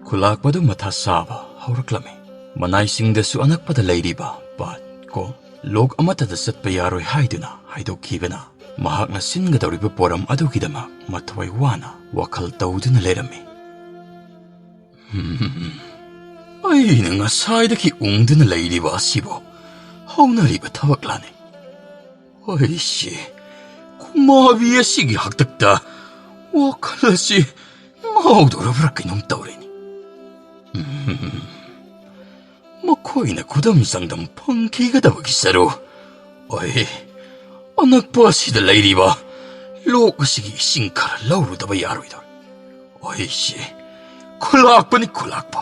ꯈꯨꯜꯂꯥꯛꯄꯗꯨ ꯃꯊꯥ ꯁꯥꯕ ꯍꯧꯔꯛꯂꯝꯃꯤ꯫ ꯃꯅꯥꯏꯁꯤꯡꯗꯁꯨ ꯑꯅꯛꯄꯗ ꯂꯩꯔꯤꯕ ꯄꯥꯠ ꯀꯣ ꯂꯣꯛ ꯑꯃꯠꯇꯗ ꯆꯠꯄ ꯌꯥꯔꯣꯏ ꯍꯥꯏꯗꯨꯅ ꯍꯥꯏꯗꯣꯛꯈꯤꯕꯅ ꯃꯍꯥꯛꯅ ꯁꯤꯟꯒꯗꯧꯔꯤꯕ ꯄꯣꯔꯝ ꯑꯗꯨꯒꯤꯗꯃꯛ ꯃꯊ꯭ꯋꯥꯏ ꯋꯥꯅ ꯋꯥꯈꯜ ꯇꯧꯗꯨꯅ ꯂꯩꯔꯝꯃꯤ꯫ ꯑꯩꯅ ꯉꯁꯥꯏꯗꯒꯤ ꯎꯪꯗꯨꯅ ꯂꯩꯔꯤꯕ ꯑꯁꯤꯕꯨ ꯍꯧꯅꯔꯤꯕ ꯊꯕꯛꯂꯥꯅꯤ꯫ ꯑꯩꯁꯤ ꯀꯨꯃꯥꯕꯤ ꯑꯁꯤꯒꯤ ꯍꯥꯛꯇꯛꯇ ꯋꯥꯈꯜ ꯑꯁꯤ ꯉꯥꯎꯗꯧꯔꯕ꯭ꯔꯥ ꯀꯩꯅꯣꯝ ꯇꯧꯔꯦꯅꯤ꯫ ꯃꯈꯣꯏꯅ ꯈꯨꯗꯝ ꯆꯥꯡꯗꯝ ꯐꯪꯈꯤꯒꯗꯕꯒꯤ ꯁꯔꯨꯛ ꯑꯩ ꯑꯅꯛꯄ ꯑꯁꯤꯗ ꯂꯩꯔꯤꯕ ꯂꯣꯛ ꯑꯁꯤꯒꯤ ꯏꯁꯤꯡ ꯈꯔ ꯂꯧꯔꯨꯗꯕ ꯌꯥꯔꯣꯏꯗꯧꯔꯦ꯫ ꯑꯩꯁꯤ ꯈꯨꯜꯂꯥꯛꯄꯅꯤ ꯈꯨꯜꯂꯥꯛꯄ꯫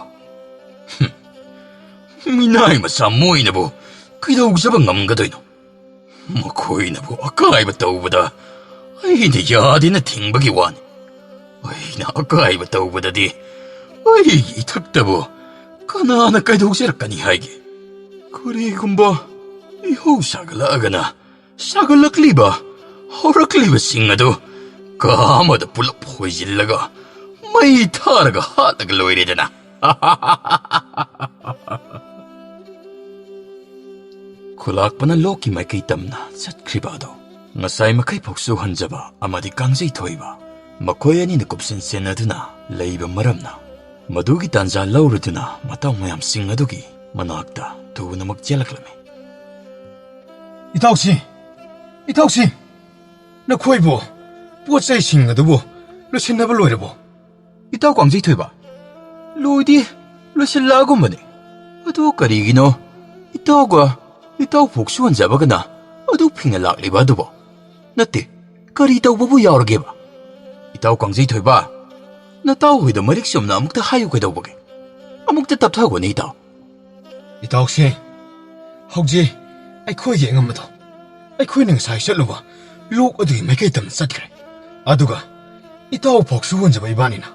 ꯃꯤꯅꯥꯏ ꯃꯆꯥ ꯃꯣꯏꯅꯕꯨ ꯀꯩꯗꯧꯖꯕ ꯉꯝꯒꯗꯣꯏꯅꯣ? ꯃꯈꯣꯏꯅꯕꯨ ꯑꯀꯥꯏꯕ ꯇꯧꯕꯗ ꯑꯩꯅ ꯌꯥꯗꯦꯅ ꯊꯤꯡꯕꯒꯤ ꯋꯥꯅꯤ꯫ ꯑꯩꯅ ꯑꯀꯥꯏꯕ ꯇꯧꯕꯗꯗꯤ ꯑꯩꯒꯤ ꯏꯊꯛꯇꯕꯨ ꯀꯅꯥꯅ ꯀꯩꯗꯧꯖꯔꯛꯀꯅꯤ ꯍꯥꯏꯒꯦ? ꯀꯔꯤꯒꯨꯝꯕ ꯏꯍꯧ ꯁꯥꯒꯠꯂꯛꯑꯒꯅ ꯁꯥꯒꯠꯂꯛꯂꯤꯕ ꯍꯧꯔꯛꯂꯤꯕꯁꯤꯡ ꯑꯗꯨ ꯀꯥ ꯑꯃꯗ ꯄꯨꯂꯞ ꯍꯣꯏꯖꯤꯜꯂꯒ ꯃꯩ ꯊꯥꯔꯒ ꯍꯥꯠꯂꯒ ꯂꯣꯏꯔꯦꯗꯅ꯫ ꯈꯨꯜꯂꯥꯛꯄꯅ ꯂꯣꯛꯀꯤ ꯃꯥꯏꯀꯩ ꯇꯝꯅ ꯆꯠꯈ꯭ꯔꯤꯕ ꯑꯗꯣ ꯉꯁꯥꯏ ꯃꯈꯩ ꯐꯥꯎꯁꯨ ꯍꯟꯖꯕ ꯑꯃꯗꯤ ꯀꯥꯡꯖꯩ ꯊꯣꯏꯕ ꯃꯈꯣꯏ ꯑꯅꯤꯅ ꯀꯨꯞꯁꯤꯟ ꯁꯦꯟꯅꯗꯨꯅ ꯂꯩꯕ ꯃꯔꯝꯅ ꯃꯗꯨꯒꯤ ꯇꯥꯟꯖꯥ ꯂꯧꯔꯗꯨꯅ ꯃꯇꯥꯎ ꯃꯌꯥꯝꯁꯤꯡ ꯑꯗꯨꯒꯤ ꯃꯅꯥꯛꯇ ꯊꯨꯅꯃꯛ ꯆꯦꯜꯂꯛꯂꯝꯃꯤ꯫ ꯏꯇꯥꯎꯁꯤꯡ, ꯅꯈꯣꯏꯕꯨ ꯄꯣꯠ ꯆꯩꯁꯤꯡ ꯑꯗꯨꯕꯨ ꯂꯣꯏꯁꯤꯟꯅꯕ ꯂꯣꯏꯔꯕꯣ? ꯏꯇꯥꯎ ꯀꯥꯡꯖꯩ ꯊꯣꯏꯕ, ꯂꯣꯏꯗꯤ ꯂꯣꯏꯁꯤꯜꯂꯛꯑꯒꯨꯝꯕꯅꯤ꯫ ꯑꯗꯨ ꯀꯔꯤꯒꯤꯅꯣ ꯏꯇꯥꯎꯒ ꯏꯇꯥꯎ ꯐꯣꯛꯁꯨ ꯍꯟꯖꯕꯒꯅ ꯑꯗꯨ ꯐꯤꯡꯅ ꯂꯥꯛꯂꯤꯕ ꯑꯗꯨꯕꯣ? ꯅꯠꯇꯦ, ꯀꯔꯤ ꯇꯧꯕꯕꯨ ꯌꯥꯎꯔꯒꯦꯕ? ꯏꯇꯥꯎ ꯀꯥꯡꯖꯩ ꯊꯣꯏꯕ, ꯅꯇꯥꯎ ꯍꯣꯏꯗ ꯃꯔꯤꯛ ꯆꯨꯝꯅ ꯑꯃꯨꯛꯇ ꯍꯥꯏꯌꯨ ꯀꯩꯗꯧꯕꯒꯦ? ꯑꯃꯨꯛꯇ ꯇꯞꯊꯒꯣꯅꯦ ꯏꯇꯥꯎ꯫ ꯏꯇꯥꯎꯁꯤꯡ, ꯍꯧꯖꯤꯛ ꯑꯩꯈꯣꯏꯒꯤ ꯑꯉꯝꯕꯗꯣ ꯑꯩꯈꯣꯏꯅ ꯉꯁꯥꯏ ꯆꯠꯂꯨꯕ ꯂꯣꯛ ꯑꯗꯨꯒꯤ ꯃꯥꯏꯀꯩ ꯇꯝꯅ ꯆꯠꯈ꯭ꯔꯦ꯫ ꯑꯗꯨꯒ ꯏꯇꯥꯎ ꯐꯣꯛꯁꯨ ꯍꯟꯖꯕ ꯏꯕꯥꯅꯤꯅ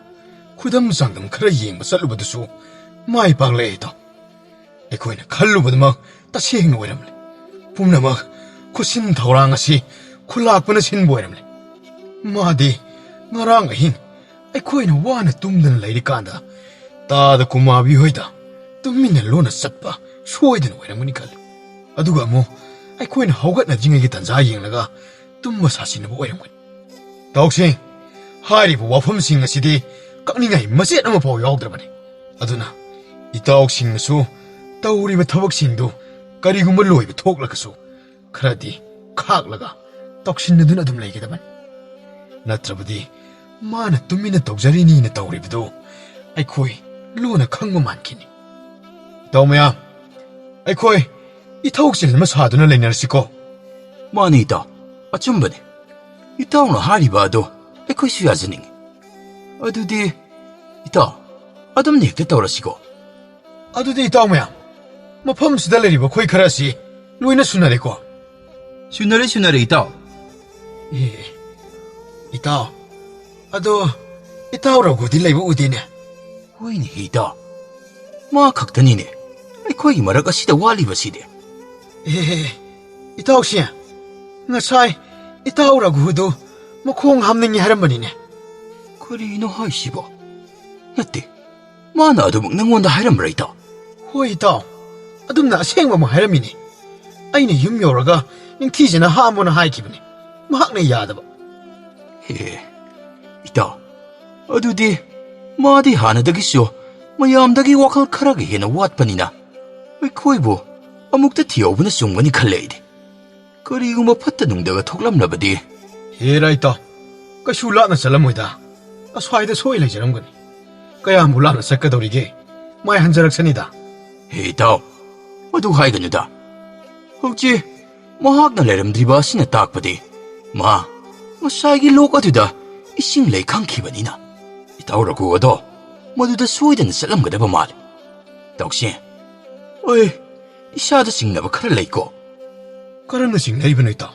ꯈꯨꯗꯝ ꯆꯥꯡꯗꯝ ꯈꯔ ꯌꯦꯡꯕ ꯆꯠꯂꯨꯕꯗꯨꯁꯨ ꯃꯥꯏ ꯄꯥꯛꯂꯛꯑꯦ ꯏꯇꯥꯎ꯫ ꯑꯩꯈꯣꯏꯅ ꯈꯜꯂꯨꯕꯗꯨꯃꯛ ꯇꯁꯦꯡꯅ ꯑꯣꯏꯔꯝꯂꯦ꯫ ꯄꯨꯝꯅꯃꯛ ꯈꯨꯠꯁꯤꯟ ꯊꯧꯔꯥꯡ ꯑꯁꯤ ꯈꯨꯜꯂꯥꯛꯄꯅ ꯁꯤꯟꯕ ꯑꯣꯏꯔꯝꯂꯦ꯫ ꯃꯥꯗꯤ ꯉꯔꯥꯡ ꯑꯍꯤꯡ ꯑꯩꯈꯣꯏꯅ ꯋꯥꯅ ꯇꯨꯝꯗꯅ ꯂꯩꯔꯤꯀꯥꯟꯗ ꯇꯥꯗ ꯀꯨꯃꯥꯕꯤ ꯍꯣꯏꯗ ꯇꯨꯃꯤꯟꯅ ꯂꯣꯟꯅ ꯆꯠꯄ ꯁꯣꯏꯗꯅ ꯑꯣꯏꯔꯝꯒꯅꯤ ꯈꯜꯂꯤ꯫ ꯑꯗꯨꯒ ꯑꯃꯨꯛ ꯑꯩꯈꯣꯏꯅ ꯍꯧꯒꯠꯅꯗ꯭ꯔꯤꯉꯩꯒꯤ ꯇꯥꯟꯖꯥ ꯌꯦꯡꯂꯒ ꯇꯨꯝꯕ ꯁꯥꯁꯤꯟꯅꯕ ꯑꯣꯏꯔꯝꯒꯅꯤ꯫ ꯏꯇꯥꯎꯁꯤꯡ, ꯍꯥꯏꯔꯤꯕ ꯋꯥꯐꯝꯁꯤꯡ ꯑꯁꯤꯗꯤ ꯀꯛꯅꯤꯡꯉꯥꯏ ꯃꯆꯦꯠ ꯑꯃꯐꯥꯎ ꯌꯥꯎꯗ꯭ꯔꯕꯅꯤ꯫ ꯑꯗꯨꯅ ꯏꯇꯥꯎꯁꯤꯡꯅꯁꯨ ꯇꯧꯔꯤꯕ ꯊꯕꯛꯁꯤꯡꯗꯨ ꯀꯔꯤꯒꯨꯝꯕ ꯂꯣꯏꯕ ꯊꯣꯛꯂꯒꯁꯨ ꯈꯔꯗꯤ ꯈꯥꯛꯂꯒ ꯇꯧꯁꯤꯟꯅꯗꯨꯅ ꯑꯗꯨꯝ ꯂꯩꯒꯗꯕꯅꯤ꯫ ꯅꯠꯇ꯭ꯔꯕꯗꯤ ꯃꯥꯅ ꯇꯨꯃꯤꯟꯅ ꯇꯧꯖꯔꯤꯅꯤꯅ ꯇꯧꯔꯤꯕꯗꯨ ꯑꯩꯈꯣꯏ ꯂꯣꯟꯅ ꯈꯪꯕ ꯃꯥꯟꯈꯤꯅꯤ꯫ ꯏꯇꯥꯎ ꯃꯌꯥꯝ, ꯑꯩꯈꯣꯏ ꯏꯊꯧꯆꯤꯜ ꯑꯃ ꯁꯥꯗꯨꯅ ꯂꯩꯅꯔꯁꯤꯀꯣ? ꯃꯥꯅꯤ ꯏꯇꯥꯎ, ꯑꯆꯨꯝꯕꯅꯤ꯫ ꯏꯇꯥꯎꯅ ꯍꯥꯏꯔꯤꯕ ꯑꯗꯣ ꯑꯩꯈꯣꯏꯁꯨ ꯌꯥꯖꯅꯤꯡꯉꯤ꯫ ꯑꯗꯨꯗꯤ ꯏꯇꯥꯎ, ꯑꯗꯨꯝꯅ ꯍꯦꯛꯇ ꯇꯧꯔꯁꯤꯀꯣ? ꯑꯗꯨꯗꯤ ꯏꯇꯥꯎ ꯃꯌꯥꯝ, ꯃꯐꯝꯁꯤꯗ ꯂꯩꯔꯤꯕ ꯑꯩꯈꯣꯏ ꯈꯔ ꯑꯁꯤ ꯂꯣꯏꯅ ꯁꯨꯅꯔꯦꯀꯣ? ꯁꯨꯅꯔꯦ ꯏꯇꯥꯎ꯫ ꯏꯇꯥꯎ, ꯑꯗꯣ ꯏꯇꯥꯎ ꯔꯘꯨꯗꯤ ꯂꯩꯕ ꯎꯗꯦꯅꯦ? ꯍꯣꯏꯅꯦ ꯏꯇꯥꯎ, ꯃꯥ ꯈꯛꯇꯅꯤꯅꯦ ꯑꯩꯈꯣꯏꯒꯤ ꯃꯔꯛ ꯑꯁꯤꯗ ꯋꯥꯠꯂꯤꯕꯁꯤꯗꯤ꯫ ꯏꯇꯥꯎꯁꯤ, ꯉꯁꯥꯏ ꯏꯇꯥꯎ ꯔꯘꯨꯗꯨ ꯃꯈꯣꯡ ꯍꯥꯝꯅꯤꯡꯉꯤ ꯍꯥꯏꯔꯝꯕꯅꯤꯅꯦ꯫ ꯀꯔꯤꯅꯣ ꯍꯥꯏꯁꯤꯕꯣ? ꯅꯠꯇꯦ, ꯃꯥꯅ ꯑꯗꯨꯃꯛ ꯅꯪꯉꯣꯟꯗ ꯍꯥꯏꯔꯝꯕ꯭ꯔꯥ ꯏꯇꯥꯎ? ꯍꯣꯏ ꯏꯇꯥꯎ, ꯑꯗꯨꯝꯅ ꯑꯁꯦꯡꯕ ꯑꯃ ꯍꯥꯏꯔꯝꯃꯤꯅꯦ꯫ ꯑꯩꯅ ꯌꯨꯝ ꯌꯧꯔꯒ ꯅꯤꯡꯊꯤꯖꯅ ꯍꯥꯝꯃꯣꯅ ꯍꯥꯏꯈꯤꯕꯅꯤ, ꯃꯍꯥꯛꯅ ꯌꯥꯗꯕ꯫ ꯏꯇꯥꯎ, ꯑꯗꯨꯗꯤ ꯃꯥꯗꯤ ꯍꯥꯟꯅꯗꯒꯤꯁꯨ ꯃꯌꯥꯝꯗꯒꯤ ꯋꯥꯈꯜ ꯈꯔꯒ ꯍꯦꯟꯅ ꯋꯥꯠꯄꯅꯤꯅ ꯑꯩꯈꯣꯏꯕꯨ ꯑꯃꯨꯛꯇ ꯊꯤꯍꯧꯕꯅ ꯆꯨꯝꯒꯅꯤ ꯈꯜꯂꯦ ꯑꯩꯗꯤ꯫ ꯀꯔꯤꯒꯨꯝꯕ ꯐꯠꯇ ꯅꯨꯡꯗꯒ ꯊꯣꯛꯂꯝꯂꯕꯗꯤ? ꯍꯦꯔꯥ ꯏꯇꯥꯎ, ꯀꯩꯁꯨ ꯂꯥꯞꯅ ꯆꯠꯂꯝꯃꯣꯏꯗ꯫ ꯑꯁ꯭ꯋꯥꯏꯗ ꯁꯣꯏ ꯂꯩꯖꯔꯝꯒꯅꯤ꯫ ꯀꯌꯥꯝꯕꯨ ꯂꯥꯞꯅ ꯆꯠꯀꯗꯧꯔꯤꯒꯦ? ꯃꯥꯏ ꯍꯟꯖꯔꯛꯁꯅꯤꯗ꯫ ꯏꯇꯥꯎ, ꯑꯗꯨ ꯍꯥꯏꯒꯅꯨꯗ꯫ ꯍꯧꯖꯤꯛ ꯃꯍꯥꯛꯅ ꯂꯩꯔꯝꯗ꯭ꯔꯤꯕ ꯑꯁꯤꯅ ꯇꯥꯛꯄꯗꯤ ꯃꯥ ꯉꯁꯥꯏꯒꯤ ꯂꯣꯛ ꯑꯗꯨꯗ ꯏꯁꯤꯡ ꯂꯩ ꯈꯪꯈꯤꯕꯅꯤꯅ ꯏꯇꯥꯎ ꯔꯘꯨ ꯑꯗꯣ ꯃꯗꯨꯗ ꯁꯣꯏꯗꯅ ꯆꯠꯂꯝꯒꯗꯕ ꯃꯥꯜꯂꯤ꯫ ꯏꯇꯥꯎꯁꯦ, ꯑꯩ ꯏꯁꯥꯗ ꯆꯤꯡꯅꯕ ꯈꯔ ꯂꯩꯀꯣ꯫ ꯀꯔꯝꯅ ꯆꯤꯡꯅꯔꯤꯕꯅꯣ ꯏꯇꯥꯎ?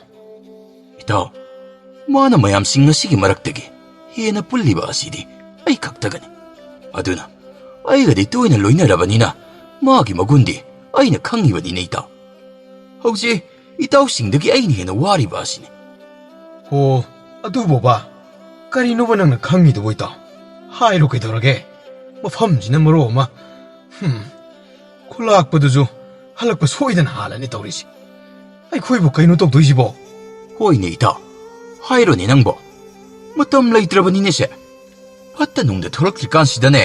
ꯏꯇꯥꯎ, ꯃꯥꯅ ꯃꯌꯥꯝꯁꯤꯡ ꯑꯁꯤꯒꯤ ꯃꯔꯛꯇꯒꯤ ꯍꯦꯟꯅ ꯄꯨꯜꯂꯤꯕ ꯑꯁꯤꯗꯤ ꯑꯩ ꯈꯛꯇꯒꯅꯤ꯫ ꯑꯗꯨꯅ ꯑꯩꯒꯗꯤ ꯇꯣꯏꯅ ꯂꯣꯏꯅꯔꯕꯅꯤꯅ ꯃꯥꯒꯤ ꯃꯒꯨꯟꯗꯤ ꯑꯩꯅ ꯈꯪꯉꯤꯕꯅꯤꯅꯦ ꯏꯇꯥꯎ꯫ ꯍꯧꯖꯤꯛ ꯏꯇꯥꯎꯁꯤꯡꯗꯒꯤ ꯑꯩꯅ ꯍꯦꯟꯅ ꯋꯥꯔꯤꯕ ꯑꯁꯤꯅꯤ꯫ ꯍꯣ, ꯑꯗꯨꯕꯣꯕꯥ, ꯀꯔꯤꯅꯣꯕ ꯅꯪꯅ ꯈꯪꯉꯤꯗꯨꯕꯣ ꯏꯇꯥꯎ? ꯍꯥꯏꯔꯣ ꯀꯩꯗꯧꯔꯒꯦ? ꯃꯐꯝꯁꯤꯅ ꯃꯔꯣꯜ ꯑꯃ ꯈꯨꯂꯥꯛꯄꯗꯨꯁꯨ ꯍꯜꯂꯛꯄ ꯁꯣꯏꯗꯅ ꯍꯥꯜꯂꯅꯤ ꯇꯧꯔꯤꯁꯤ ꯑꯩꯈꯣꯏꯕꯨ ꯀꯩꯅꯣ ꯇꯧꯗꯣꯏꯁꯤꯕꯣ ꯍꯣꯏꯅꯦ ꯏꯇꯥꯎ ꯍꯥꯏꯔꯣꯅꯦ ꯅꯪꯕꯣ ꯃꯇꯝ ꯂꯩꯇ꯭ꯔꯕꯅꯤꯅꯦꯁꯦ ꯐꯠꯇ ꯅꯨꯡꯗ ꯊꯣꯛꯂꯛꯇ꯭ꯔꯤꯀꯥꯟꯁꯤꯗꯅꯦ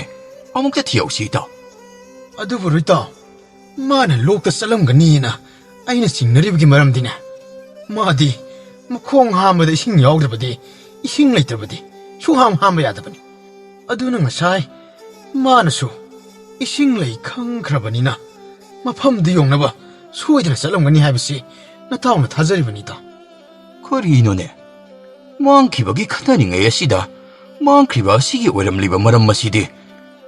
ꯑꯃꯨꯛꯇ ꯊꯤꯍꯧꯁꯤ ꯏꯇꯥꯎ ꯑꯗꯨꯕꯨ ꯏꯇꯥꯎ ꯃꯥꯅ ꯂꯣꯛꯇ ꯆꯠꯂꯝꯒꯅꯤꯅ ꯑꯩꯅ ꯆꯤꯡꯅꯔꯤꯕꯒꯤ ꯃꯔꯝꯗꯤꯅꯦ ꯃꯥꯗꯤ ꯃꯈꯣꯡ ꯍꯥꯝꯕꯗ ꯏꯁꯤꯡ ꯌꯥꯎꯗ꯭ꯔꯕꯗꯤ ꯏꯁꯤꯡ ꯂꯩꯇ꯭ꯔꯕꯗꯤ ꯁꯨꯡꯍꯥꯝ ꯍꯥꯝꯕ ꯌꯥꯗꯕꯅꯤ ꯑꯗꯨꯅ ꯉꯁꯥꯏ ꯃꯥꯅꯁꯨ ꯏꯁꯤꯡ ꯂꯩ ꯈꯪꯈ꯭ꯔꯕꯅꯤꯅ ꯃꯐꯝꯗꯨ ꯌꯧꯅꯕ ꯁꯣꯏꯗꯅ ꯆꯠꯂꯝꯒꯅꯤ ꯍꯥꯏꯕꯁꯤ ꯅꯇꯥꯎꯅ ꯊꯥꯖꯔꯤꯕꯅꯤ ꯏꯇꯥꯎ ꯀꯔꯤꯅꯣꯅꯦ ꯃꯥꯡꯈꯤꯕꯒꯤ ꯈꯟꯅꯔꯤꯉꯩ ꯑꯁꯤꯗ ꯃꯥꯡꯈ꯭ꯔꯤꯕ ꯑꯁꯤꯒꯤ ꯑꯣꯏꯔꯝꯂꯤꯕ ꯃꯔꯝ ꯑꯁꯤꯗꯤ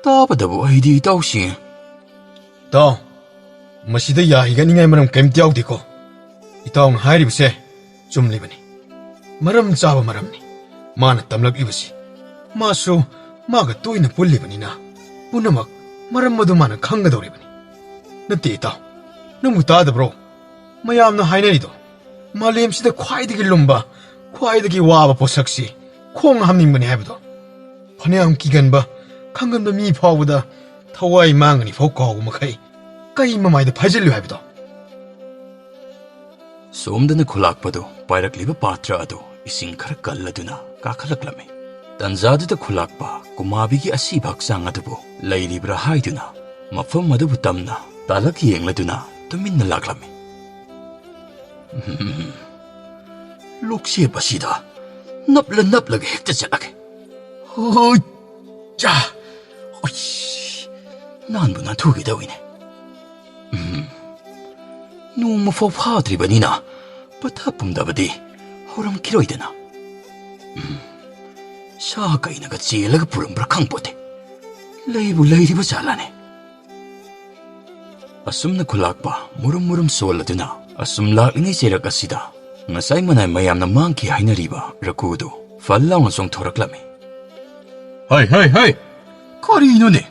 ꯇꯥꯕꯗꯕꯨ ꯑꯩꯗꯤ ꯏꯇꯥꯎꯁꯤ ꯏꯇꯥꯎ ꯃꯁꯤꯗ ꯌꯥꯍꯤꯒꯅꯤꯡꯉꯥꯏ ꯃꯔꯝ ꯀꯩꯝꯇ ꯌꯥꯎꯗꯦꯀꯣ ꯏꯇꯥꯎꯅ ꯍꯥꯏꯔꯤꯕꯁꯦ ꯆꯨꯝꯂꯤꯕꯅꯤ ꯃꯔꯝ ꯆꯥꯕ ꯃꯔꯝꯅꯤ ꯃꯥꯅ ꯇꯝꯂꯛꯂꯤꯕꯁꯤ ꯃꯥꯁꯨ ꯃꯥꯒ ꯇꯣꯏꯅ ꯄꯨꯜꯂꯤꯕꯅꯤꯅ ꯄꯨꯝꯅꯃꯛ ꯃꯔꯝ ꯑꯗꯨ ꯃꯥꯅ ꯈꯪꯒꯗꯧꯔꯤꯕꯅꯤ ꯅꯠꯇꯦ ꯏꯇꯥꯎ ꯅꯪꯕꯨ ꯇꯥꯗꯕ꯭ꯔꯣ ꯃꯌꯥꯝꯅ ꯍꯥꯏꯅꯔꯤꯗꯣ ꯃꯥꯂꯦꯝꯁꯤꯗ ꯈ꯭ꯋꯥꯏꯗꯒꯤ ꯂꯨꯝꯕ ꯈ꯭ꯋꯥꯏꯗꯒꯤ ꯋꯥꯕ ꯄꯣꯠꯁꯛꯁꯤ ꯈꯣꯡ ꯍꯥꯝꯅꯤꯡꯕꯅꯤ ꯍꯥꯏꯕꯗꯣ ꯐꯅꯌꯥꯝ ꯀꯤꯒꯟꯕ ꯈꯪꯒꯟꯕ ꯃꯤ ꯐꯥꯎꯕꯗ ꯊꯋꯥꯏ ꯃꯥꯡꯒꯅꯤ ꯐꯥꯎ ꯀꯥꯎꯕ ꯃꯈꯩ ꯀꯩ ꯃꯃꯥꯏꯗ ꯐꯥꯏꯖꯤꯜꯂꯨ ꯍꯥꯏꯕꯗꯣ ꯁꯣꯝꯗꯅ ꯈꯨꯂꯥꯛꯄꯗꯨ ꯄꯥꯏꯔꯛꯂꯤꯕ ꯄꯥꯇ꯭ꯔ ꯑꯗꯨ ꯏꯁꯤꯡ ꯈꯔ ꯀꯜꯂꯗꯨꯅ ꯀꯥꯈꯠꯂꯛꯂꯝꯃꯤ ꯇꯟꯖꯥꯗꯨꯗ ꯈꯨꯂꯥꯛꯄ ꯀꯨꯃꯥꯕꯤꯒꯤ ꯑꯁꯤꯕ ꯍꯛꯆꯥꯡ ꯑꯗꯨꯕꯨ ꯂꯩꯔꯤꯕ꯭ꯔꯥ ꯍꯥꯏꯗꯨꯅ ꯃꯐꯝ ꯑꯗꯨꯕꯨ ꯇꯝꯅ ꯇꯥꯂꯛ ꯌꯦꯡꯂꯗꯨꯅ ꯇꯨꯃꯤꯟꯅ ꯂꯥꯛꯂꯝꯃꯤ ꯂꯣꯛꯁꯦꯞ ꯑꯁꯤꯗ ꯅꯞꯂꯒ ꯍꯦꯛꯇ ꯆꯠꯂꯒꯦ ꯍꯣꯏ ꯆꯥ ꯅꯥꯟꯕꯨ ꯅꯥꯟꯊꯨꯒꯗꯧꯏꯅꯦ ꯅꯣꯡꯃ ꯐꯥꯎ ꯐꯥꯗ꯭ꯔꯤꯕꯅꯤꯅ ꯄꯊꯥ ꯄꯨꯝꯗꯕꯗꯤ ꯍꯧꯔꯝꯈꯤꯔꯣꯏꯗꯅ ꯁꯥ ꯀꯩꯅꯒ ꯆꯦꯜꯂꯒ ꯄꯨꯔꯝꯕ꯭ꯔꯥ ꯈꯪꯄꯣꯠꯇꯦ ꯂꯩꯕꯨ ꯂꯩꯔꯤꯕ ꯖꯥꯠꯂꯥꯅꯦ ꯑꯁꯨꯝꯅ ꯈꯨꯂꯥꯛꯄ ꯃꯨꯔꯨꯝ ꯁꯣꯜꯂꯗꯨꯅ ꯑꯁꯨꯝ ꯂꯥꯛꯂꯤꯉꯩ ꯆꯩꯔꯛ ꯑꯁꯤꯗ ꯉꯁꯥꯏ ꯃꯅꯥꯏ ꯃꯌꯥꯝꯅ ꯃꯥꯡꯈꯤ ꯍꯥꯏꯅꯔꯤꯕ ꯔꯘꯨꯗꯨ ꯐꯜ ꯂꯥꯎꯅ ꯆꯣꯡꯊꯣꯔꯛꯂꯝꯃꯤ ꯍꯩ ꯀꯔꯤꯅꯣꯅꯦ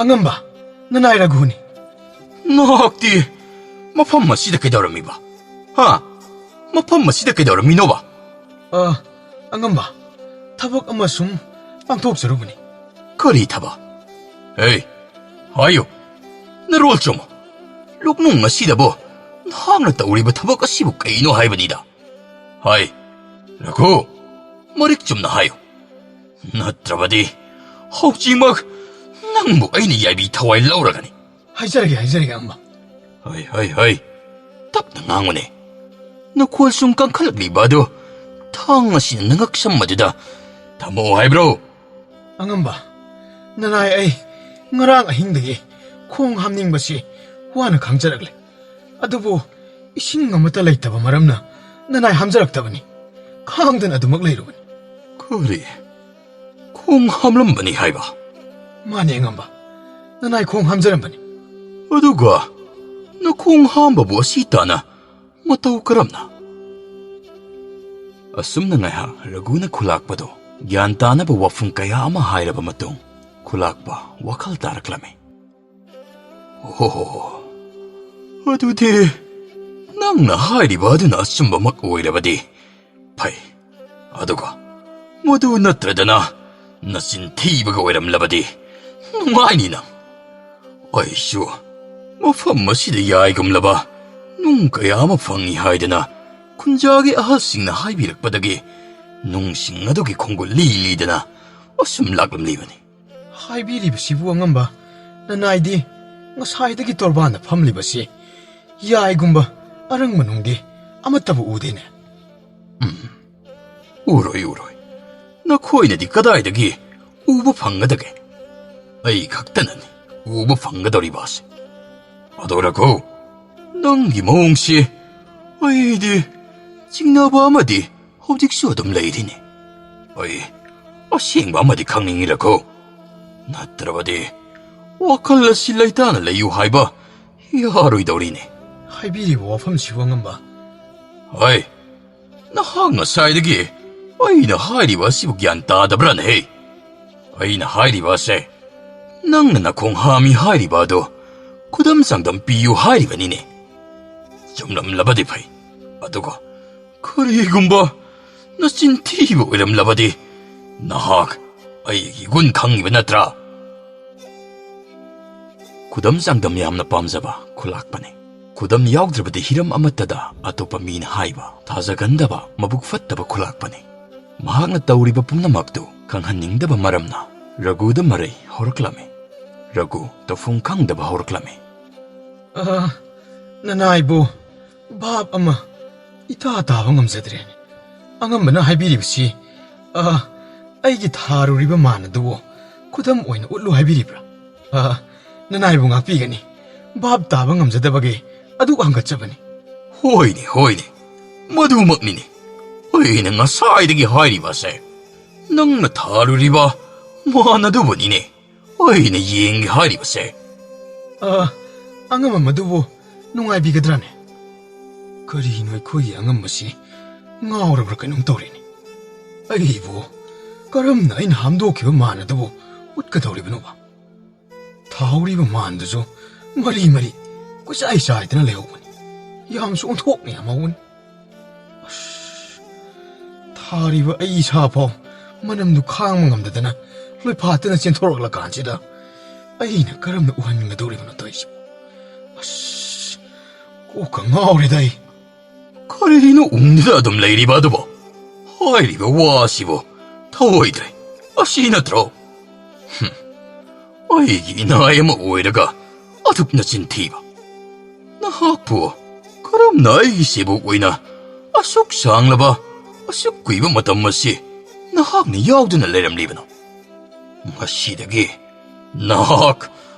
ꯑꯉꯝꯕ ꯅꯅꯥꯏ ꯔꯘꯨꯅꯤ ꯅꯍꯥꯛꯇꯤ ꯃꯐꯝ ꯑꯁꯤꯗ ꯀꯩꯗꯧꯔꯝꯃꯤꯕ ꯃꯐꯝ ꯑꯁꯤꯗ ꯀꯩꯗꯧꯔꯝꯃꯤꯅꯣꯕ ꯑꯉꯝꯕ ꯊꯕꯛ ꯑꯃ ꯁꯨꯝ ꯄꯥꯡꯊꯣꯛꯆꯔꯨꯕꯅꯤ ꯀꯔꯤ ꯊꯕꯛ ꯍꯥꯏꯌꯨ ꯅꯔꯣꯜ ꯆꯨꯝꯃꯣ ꯂꯣꯛꯅꯨꯡ ꯑꯁꯤꯗꯕꯨ ꯅꯍꯥꯛꯅ ꯇꯧꯔꯤꯕ ꯊꯕꯛ ꯑꯁꯤꯕꯨ ꯀꯩꯅꯣ ꯍꯥꯏꯕꯅꯤꯗ ꯍꯥꯏ ꯔꯘꯨ ꯃꯔꯤꯛ ꯆꯨꯝꯅ ꯍꯥꯏꯌꯨ ꯅꯠꯇ꯭ꯔꯕꯗꯤ ꯍꯧꯖꯤꯛꯃꯛ ꯅꯪꯕꯨ ꯑꯩꯅ ꯌꯥꯏꯕꯤ ꯊꯋꯥꯏ ꯂꯧꯔꯒꯅꯤ ꯍꯥꯏꯖꯔꯒꯦ ꯑꯉꯝꯕ ꯍꯩ ꯇꯞꯅ ꯉꯥꯡꯉꯨꯅꯦ ꯅꯈꯣꯜ ꯁꯨꯝ ꯀꯟꯈꯠꯂꯛꯂꯤꯕ ꯑꯗꯨ ꯊꯥꯡ ꯑꯁꯤꯅ ꯅꯉꯛꯁꯝ ꯑꯗꯨꯗ ꯊꯝꯃꯣ ꯍꯥꯏꯕ꯭ꯔꯣ ꯑꯉꯝꯕ ꯅꯅꯥꯏ ꯑꯩ ꯉꯔꯥꯡ ꯑꯍꯤꯡꯗꯒꯤ ꯈꯣꯡ ꯍꯥꯝꯅꯤꯡꯕꯁꯤ ꯋꯥꯅ ꯈꯪꯖꯔꯛꯂꯦ ꯑꯗꯨꯕꯨ ꯏꯁꯤꯡ ꯑꯃꯠꯇ ꯂꯩꯇꯕ ꯃꯔꯝꯅ ꯅꯅꯥꯏ ꯍꯥꯝꯖꯔꯛꯇꯕꯅꯤ ꯈꯥꯡꯗꯅ ꯑꯗꯨꯃꯛ ꯂꯩꯔꯨꯕꯅꯤ ꯀꯔꯤ ꯈꯣꯡ ꯍꯥꯝꯂꯝꯕꯅꯤ ꯍꯥꯏꯕ ꯃꯥꯅꯦ ꯑꯉꯝꯕ ꯅꯅꯥꯏ ꯈꯣꯡ ꯍꯥꯝꯖꯔꯝꯕꯅꯤ ꯑꯗꯨꯒ ꯅꯈꯣꯡ ꯍꯥꯝꯕꯕꯨ ꯑꯁꯤ ꯇꯥꯅ ꯃꯇꯧ ꯀꯔꯝꯅ ꯑꯁꯨꯝꯅ ꯉꯥꯏꯍꯥꯛ ꯔꯘꯨꯅ ꯈꯨꯂꯥꯛꯄꯗꯣ ꯒ꯭ꯌꯥꯟ ꯇꯥꯅꯕ ꯋꯥꯐꯝ ꯀꯌꯥ ꯑꯃ ꯍꯥꯏꯔꯕ ꯃꯇꯨꯡ ꯈꯨꯂꯥꯛꯄ ꯋꯥꯈꯜ ꯇꯥꯔꯛꯂꯝꯃꯤ ꯑꯗꯨꯗꯤ ꯅꯪꯅ ꯍꯥꯏꯔꯤꯕ ꯑꯗꯨꯅ ꯑꯆꯨꯝꯕꯃꯛ ꯑꯣꯏꯔꯕꯗꯤ ꯐꯩ ꯑꯗꯨꯒ ꯃꯗꯨ ꯅꯠꯇ꯭ꯔꯗꯅ ꯅꯆꯤꯟ ꯊꯤꯕꯒ ꯑꯣꯏꯔꯝꯂꯕꯗꯤ ꯅꯨꯡꯉꯥꯏꯅꯤ ꯅꯪ ꯑꯩꯁꯨ ꯃꯐꯝ ꯑꯁꯤꯗ ꯌꯥꯏꯒꯨꯝꯂꯕ ꯅꯨꯡ ꯀꯌꯥ ꯑꯃ ꯐꯪꯏ ꯍꯥꯏꯗꯅ ꯈꯨꯟꯖꯥꯒꯤ ꯑꯍꯜꯁꯤꯡꯅ ꯍꯥꯏꯕꯤꯔꯛꯄꯗꯒꯤ ꯅꯨꯡꯁꯤꯡ ꯑꯗꯨꯒꯤ ꯈꯣꯡꯒꯨꯜ ꯂꯤꯗꯅ ꯑꯁꯨꯝ ꯂꯥꯛꯂꯝꯂꯤꯕꯅꯤ ꯍꯥꯏꯕꯤꯔꯤꯕꯁꯤꯕꯨ ꯑꯉꯝꯕ ꯅꯅꯥꯏꯗꯤ ꯉꯁꯥꯏꯗꯒꯤ ꯇꯣꯔꯕꯥꯟꯗ ꯐꯝꯂꯤꯕꯁꯤ ꯌꯥꯏꯒꯨꯝꯕ ꯑꯔꯪꯕ ꯅꯨꯡꯗꯤ ꯑꯃꯠꯇꯕꯨ ꯎꯗꯦꯅꯦ ꯎꯔꯣꯏ ꯅꯈꯣꯏꯅꯗꯤ ꯀꯗꯥꯏꯗꯒꯤ ꯎꯕ ꯐꯪꯒꯗꯒꯦ ꯑꯩ ꯈꯛꯇꯅꯅꯤ ꯎꯕ ꯐꯪꯒꯗꯧꯔꯤꯕꯁꯦ ꯑꯗꯣ ꯔꯘꯨ ꯅꯪꯒꯤ ꯃꯑꯣꯡꯁꯤ ꯑꯩꯗꯤ ꯆꯤꯡꯅꯕ ꯑꯃꯗꯤ ꯍꯧꯖꯤꯛꯁꯨ ꯑꯗꯨꯝ ꯂꯩꯔꯤꯅꯤ ꯑꯩ ꯑꯁꯦꯡꯕ ꯑꯃꯗꯤ ꯈꯪꯅꯤꯡꯉꯤ ꯔꯘꯨ ꯅꯠꯇ꯭ꯔꯕꯗꯤ ꯋꯥꯈꯜ ꯑꯁꯤ ꯂꯩꯇꯥꯅ ꯂꯩꯌꯨ ꯍꯥꯏꯕ ꯌꯥꯔꯣꯏꯗꯧꯔꯤꯅꯦ ꯍꯥꯏꯕꯤꯔꯤꯕ ꯋꯥꯐꯝꯁꯤꯕꯨ ꯑꯉꯝꯕ ꯅꯍꯥꯛ ꯉꯁꯥꯏꯗꯒꯤ ꯑꯩꯅ ꯍꯥꯏꯔꯤꯕ ꯑꯁꯤꯕꯨ ꯒ꯭ꯌꯥꯟ ꯇꯥꯗꯕ꯭ꯔꯥꯅꯦꯍꯦ ꯑꯩꯅ ꯍꯥꯏꯔꯤꯕ ꯑꯁꯦ ꯅꯪꯅ ꯅꯈꯣꯡ ꯍꯥꯝꯃꯤ ꯍꯥꯏꯔꯤꯕ ꯑꯗꯣ ꯈꯨꯗꯝ ꯆꯥꯡꯗꯝ ꯄꯤꯌꯨ ꯍꯥꯏꯔꯤꯕꯅꯤꯅꯦ ꯆꯨꯝꯂꯝꯂꯕꯗꯤ ꯐꯩ ꯑꯗꯨꯒ ꯀꯔꯤꯒꯨꯝꯕ ꯅꯆꯤꯟ ꯊꯤꯕ ꯑꯣꯏꯔꯝꯂꯕꯗꯤ ꯅꯍꯥꯛ ꯑꯩꯒꯤ ꯒꯨꯟ ꯈꯪꯉꯤꯕ ꯅꯠꯇ꯭ꯔꯥ? ꯈꯨꯗꯝ ꯆꯥꯡꯗꯝ ꯌꯥꯝꯅ ꯄꯥꯝꯖꯕ ꯈꯨꯂꯥꯛꯄꯅꯤ. ꯈꯨꯗꯝ ꯌꯥꯎꯗ꯭ꯔꯕꯗꯤ ꯍꯤꯔꯝ ꯑꯃꯠꯇꯗ ꯑꯇꯣꯞꯄ ꯃꯤꯅ ꯍꯥꯏꯕ ꯊꯥꯖꯒꯟꯗꯕ ꯃꯕꯨꯛ ꯐꯠꯇꯕ ꯈꯨꯂꯥꯛꯄꯅꯤ. ꯃꯍꯥꯛꯅ ꯇꯧꯔꯤꯕ ꯄꯨꯝꯅꯃꯛꯇꯨ ꯈꯪꯍꯟꯅꯤꯡꯗꯕ ꯃꯔꯝꯅ ꯔꯘꯨꯗ ꯃꯔꯩ ꯍꯧꯔꯛꯂꯝꯃꯤ. ꯔꯘꯨ ꯇꯧꯐꯝ ꯈꯪꯗꯕ ꯍꯧꯔꯛꯂꯝꯃꯤ. ꯅꯅꯥꯏꯕꯨ ꯚꯥꯞ ꯑꯃ ꯏꯇꯥ ꯇꯥꯕ ꯉꯝꯖꯗ꯭ꯔꯦꯅꯦ. ꯑꯉꯝꯕꯅ ꯍꯥꯏꯕꯤꯔꯤꯕꯁꯤ ꯑꯩꯒꯤ ꯊꯥꯔꯨꯔꯤꯕ ꯃꯥꯟ ꯑꯗꯨꯕꯨ ꯈꯨꯗꯝ ꯑꯣꯏꯅ ꯎꯠꯂꯨ ꯍꯥꯏꯕꯤꯔꯤꯕ꯭ꯔꯥ? ꯅꯅꯥꯏꯕꯨ ꯉꯥꯛꯄꯤꯒꯅꯤ. ꯚꯥꯞ ꯇꯥꯕ ꯉꯝꯖꯗꯕꯒꯤ ꯑꯗꯨꯛ ꯍꯪꯒꯠꯆꯕꯅꯤ. ꯍꯣꯏꯅꯦ ꯍꯣꯏꯅꯦ, ꯃꯗꯨꯃꯛꯅꯤꯅꯦ ꯑꯩꯅ ꯉꯁꯥꯏꯗꯒꯤ ꯍꯥꯏꯔꯤꯕꯁꯦ. ꯅꯪꯅ ꯊꯥꯔꯨꯔꯤꯕ ꯃꯥꯟ ꯑꯗꯨꯕꯨꯅꯤꯅꯦ ꯑꯩꯅ ꯌꯦꯡꯒꯦ ꯍꯥꯏꯔꯤꯕꯁꯦ. ꯑꯉꯝꯕ ꯃꯗꯨꯕꯨ ꯅꯨꯡꯉꯥꯏꯕꯤꯒꯗ꯭ꯔꯥꯅꯦ? ꯀꯔꯤꯅꯣ ꯑꯩꯈꯣꯏꯒꯤ ꯑꯉꯝꯕꯁꯤ ꯉꯥꯎꯔꯕ꯭ꯔꯥ ꯀꯩꯅꯣꯝ ꯇꯧꯔꯤꯅꯦ. ꯑꯩꯕꯨ ꯀꯔꯝꯅ ꯑꯩꯅ ꯍꯥꯝꯗꯣꯛꯈꯤꯕ ꯃꯥꯟ ꯑꯗꯨꯕꯨ ꯎꯠꯀꯗꯧꯔꯤꯕꯅꯣꯕ? ꯊꯥꯍꯧꯔꯤꯕ ꯃꯥꯟꯗꯨꯁꯨ ꯃꯔꯤ ꯃꯔꯤ ꯀꯣꯏꯆꯥꯏ ꯆꯥꯏꯗꯅ ꯂꯩꯍꯧꯕꯅꯤ. ꯌꯥꯝꯁꯨ ꯑꯣꯟꯊꯣꯛꯅ ꯌꯥꯝꯍꯧꯕꯅꯤ. ꯊꯥꯔꯤꯕ ꯑꯩ ꯏꯁꯥꯐꯥꯎ ꯃꯅꯝꯗꯨ ꯈꯥꯡꯕ ꯉꯝꯗꯗꯅ ꯂꯣꯏꯐꯥꯠꯇꯅ ꯆꯦꯟꯊꯣꯔꯛꯂꯀꯥꯟꯁꯤꯗ ꯑꯩꯅ ꯀꯔꯝꯅ ꯎꯍꯟꯒꯗꯧꯔꯤꯕꯅꯣ ꯇꯧꯔꯤꯁꯤꯕꯨ? ꯀꯣꯛꯀ ꯉꯥꯎꯔꯦꯗ ꯑꯩ. ꯀꯔꯤꯅꯣ ꯎꯪꯗꯨꯗ ꯑꯗꯨꯝ ꯂꯩꯔꯤꯕ ꯑꯗꯨꯕꯨ? ꯍꯥꯏꯔꯤꯕ ꯋꯥꯁꯤꯕꯨ ꯊꯧꯑꯣꯏꯗ꯭ꯔꯦ ꯑꯁꯤ ꯅꯠꯇ꯭ꯔꯣ? ꯑꯩꯒꯤ ꯏꯅꯥꯏ ꯑꯃ ꯑꯣꯏꯔꯒ ꯑꯗꯨꯛꯅ ꯆꯤꯟꯊꯤꯕ. ꯅꯍꯥꯛꯄꯨ ꯀꯔꯝꯅ ꯑꯩꯒꯤ ꯁꯦꯕꯣꯛ ꯑꯣꯏꯅ ꯑꯁꯨꯛ ꯁꯥꯡꯂꯕ ꯑꯁꯨꯛ ꯀꯨꯏꯕ ꯃꯇꯝ ꯑꯁꯤ ꯅꯍꯥꯛꯅ ꯌꯥꯎꯗꯨꯅ ꯂꯩꯔꯝꯂꯤꯕꯅꯣ? ꯉꯁꯤꯗꯒꯤ ꯅꯍꯥꯛ